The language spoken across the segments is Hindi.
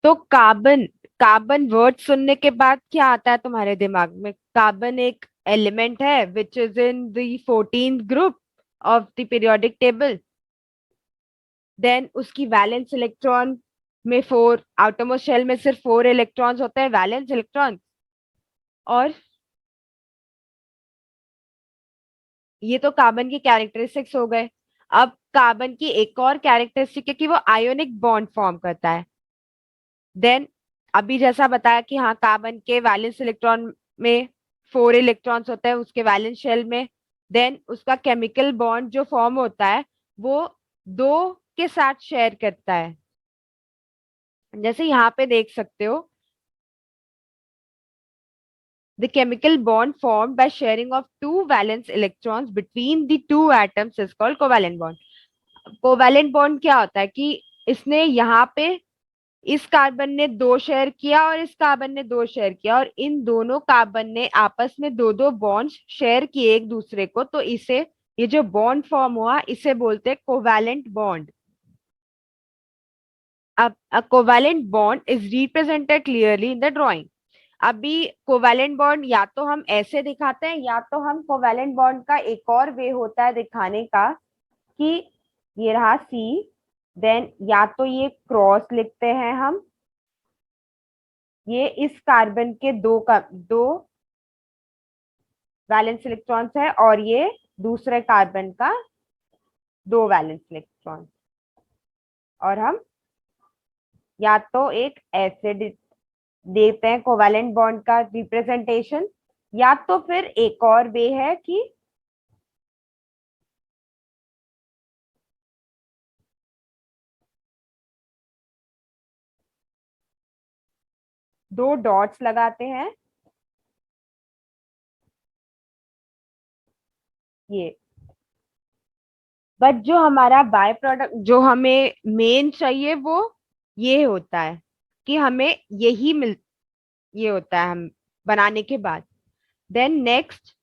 तो कार्बन, कार्बन वर्ड सुनने के बाद क्या आता है तुम्हारे दिमाग में? कार्बन एक एलिमेंट है which is in the 14th group of the periodic table. Then उसकी वैलेंस इलेक्ट्रॉन में फोर, आउटरमोस्ट शेल में सिर्फ फोर इलेक्ट्रॉन्स होते हैं, वैलेंस इलेक्ट्रॉन। और ये तो कार्बन की कैरेक्टरिस्टिक्स हो गए। अब कार्बन की एक और कैरेक्टरिस्टिक है कि वो आयोनिक बॉन्ड फॉर्म करता है। देन अभी जैसा बताया कि हाँ, कार्बन के वैलेंस इलेक्ट्रॉन में फोर इलेक्ट्रॉन्स होते हैं उसके वैलेंस शेल में। देन उसका केमिकल बॉन्ड जो फॉर्म होता है वो दो के साथ शेयर करता है। जैसे यहाँ पे देख सकते हो, the chemical bond formed by sharing of two valence electrons between the two atoms is called covalent bond। Covalent bond क्या होता है कि इसने यहाँ पे इस कार्बन ने दो शेयर किया और इस कार्बन ने दो शेयर किया, और इन दोनों कार्बन ने आपस में दो दो बॉन्ड शेयर किए एक दूसरे को, तो इसे, ये जो बॉन्ड फॉर्म हुआ इसे बोलते हैं कोवैलेंट बॉन्ड। अब a covalent bond is represented clearly in the drawing। अभी कोवैलेंट बॉन्ड या तो हम ऐसे दिखाते हैं, या तो हम कोवैलेंट बॉन्ड का एक और वे होता है दिखाने का कि ये रहा सी, देन या तो ये क्रॉस लिखते हैं हम, ये इस कार्बन के दो वैलेंस इलेक्ट्रॉन्स है और ये दूसरे कार्बन का दो वैलेंस इलेक्ट्रॉन, और हम या तो एक ऐसे देते हैं कोवैलेंट बॉन्ड का रिप्रेजेंटेशन, या तो फिर एक और वे है कि दो डॉट्स लगाते हैं ये। बट जो हमारा बाय प्रोडक्ट, जो हमें मेन चाहिए वो ये होता है कि हमें यही मिल, ये होता है हम बनाने के बाद। Then next,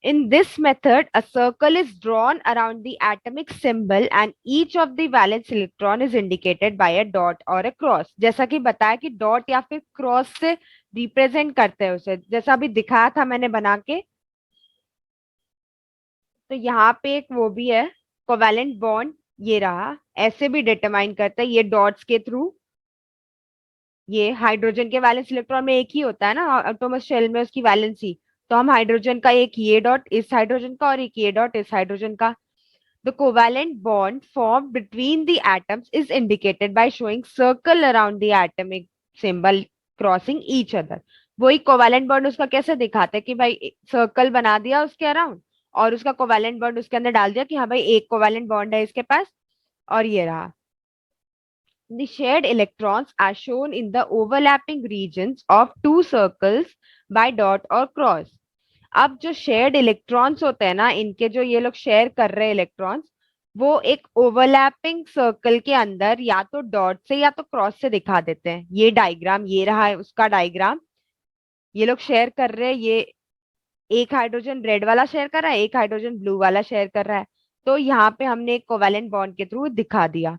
in this method, a circle is drawn around the atomic symbol and each of the valence electron is indicated by a dot or a cross। जैसा कि बताया कि डॉट या फिर क्रॉस से रिप्रेजेंट करते हैं उसे, जैसा अभी दिखाया था मैंने बना के। तो यहाँ पे एक वो भी है कोवैलेंट बॉन्ड, ये रहा, ऐसे भी डिटरमाइन करता है ये डॉट्स के थ्रू। ये हाइड्रोजन के वैलेंस इलेक्ट्रॉन में एक ही होता है ना, एटॉमिक शेल में उसकी वैलेंसी। तो हम हाइड्रोजन का एक ये डॉट इस हाइड्रोजन का और एक ये डॉट इस हाइड्रोजन का। The covalent bond formed between the atoms is indicated by showing circle around the atomic symbol crossing each other। वही कोवैलेंट बॉन्ड उसका कैसे दिखाते हैं कि भाई सर्कल बना दिया उसके अराउंड और उसका कोवैलेंट बॉन्ड उसके अंदर डाल दिया कि हाँ भाई एक कोवैलेंट बॉन्ड है इसके पास, और ये रहा। The shared electrons are shown in the overlapping regions of two circles by dot or cross। अब जो शेयर्ड इलेक्ट्रॉन्स होते हैं ना, इनके जो ये लोग शेयर कर रहे हैं इलेक्ट्रॉन्स, वो एक ओवरलैपिंग सर्कल के अंदर या तो डॉट से या तो क्रॉस से दिखा देते हैं। ये डायग्राम, ये रहा है उसका डायग्राम। ये लोग शेयर कर रहे हैं, ये एक हाइड्रोजन रेड वाला शेयर कर रहा है, एक हाइड्रोजन ब्लू वाला शेयर कर रहा है। तो यहाँ पे हमने एक कोवैलेंट बॉन्ड के थ्रू दिखा दिया।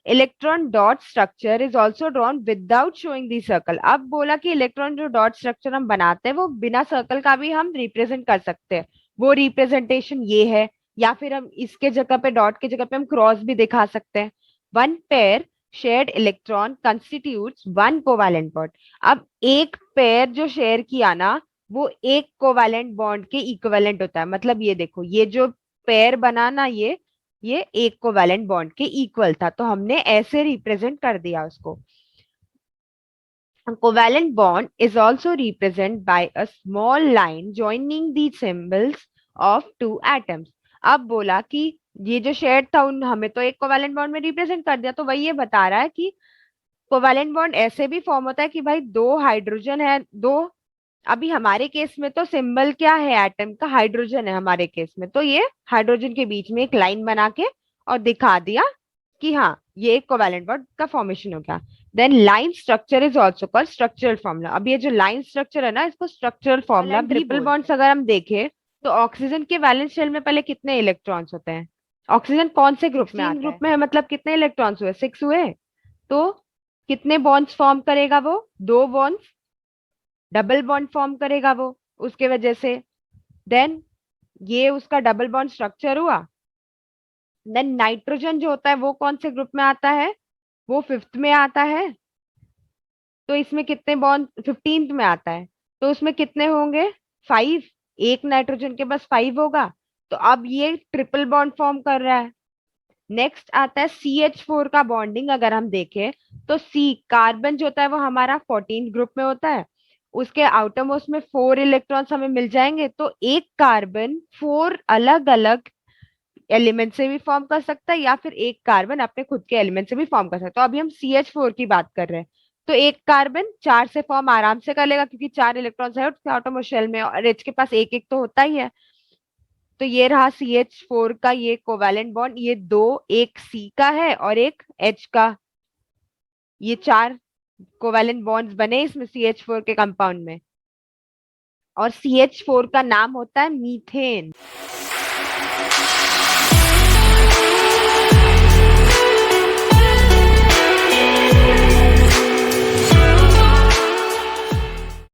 Electron dot structure is also drawn without showing the circle. अब बोला कि इलेक्ट्रॉन जो डॉट स्ट्रक्चर हम बनाते हैं वो बिना सर्कल का भी हम रिप्रेजेंट कर सकते हैं। वो रिप्रेजेंटेशन ये है, या फिर हम इसके जगह पे, डॉट के जगह पे हम क्रॉस भी दिखा सकते हैं। One pair shared electron constitutes one covalent bond. अब एक पेयर जो शेयर किया ना, वो एक कोवैलेंट बॉन्ड के इक्विवेलेंट होता है। मतलब ये देखो, ये जो पेयर बना ना, ये एक कोवैलेंट बॉन्ड के इक्वल था, तो हमने ऐसे रिप्रेजेंट कर दिया उसको। Covalent bond is also represent by a small line joining the symbols of two atoms. अब बोला कि ये जो शेड था उन हमें तो एक कोवैलेंट बॉन्ड में रिप्रेजेंट कर दिया, तो वही ये बता रहा है कि कोवैलेंट बॉन्ड ऐसे भी फॉर्म होता है कि भाई दो हाइड्रोजन है, दो, अभी हमारे केस में तो सिंबल क्या है एटम का, हाइड्रोजन है हमारे केस में, तो ये हाइड्रोजन के बीच में एक लाइन बना के और दिखा दिया कि हाँ ये एक कोवैलेंट बॉन्ड का फॉर्मेशन हो गया। Then line structure is also called structural formula. अब ये जो लाइन स्ट्रक्चर है ना, इसको स्ट्रक्चरल फॉर्मूला, ट्रिपल बॉन्ड्स अगर हम देखें तो ऑक्सीजन के वैलेंस शेल में पहले कितने इलेक्ट्रॉन्स होते हैं? ऑक्सीजन कौन से ग्रुप में 16 आता ग्रुप है? में है, मतलब कितने इलेक्ट्रॉन्स हुए? 6 हुए। तो कितने बॉन्ड्स फॉर्म करेगा वो? 2 बॉन्ड्स, डबल बॉन्ड फॉर्म करेगा वो उसके वजह से। देन ये उसका डबल बॉन्ड स्ट्रक्चर हुआ। देन नाइट्रोजन जो होता है वो कौन से ग्रुप में आता है? वो 5th में आता है। तो इसमें कितने बॉन्ड? 15th में आता है। तो उसमें कितने होंगे? 5। एक नाइट्रोजन के पास 5 होगा। तो अब ये ट्रिपल बॉन्ड फॉर्म कर रहा है। नेक्स्ट आता है CH4 का बॉन्डिंग। अगर हम देखें तो सी कार्बन जो होता है वो हमारा 14 ग्रुप में होता है। उसके आउटरमोस्ट में 4 इलेक्ट्रॉन्स हमें मिल जाएंगे। तो एक कार्बन 4 अलग अलग एलिमेंट से भी फॉर्म कर सकता है, या फिर एक कार्बन अपने खुद के एलिमेंट से भी फॉर्म कर सकता है। तो अभी हम CH4 की बात कर रहे हैं। तो एक कार्बन 4 से फॉर्म आराम से कर लेगा, क्योंकि 4 इलेक्ट्रॉन्स है उसके आटोमोस्ट शेल में, और H के पास एक एक तो होता ही है। तो ये रहा CH4 का ये कोवैलेंट बॉन्ड। ये दो, एक C का है और एक H का। ये 4 कोवैलेंट बॉन्ड्स बने इसमें CH4 के कंपाउंड में। और CH4 का नाम होता है मीथेन।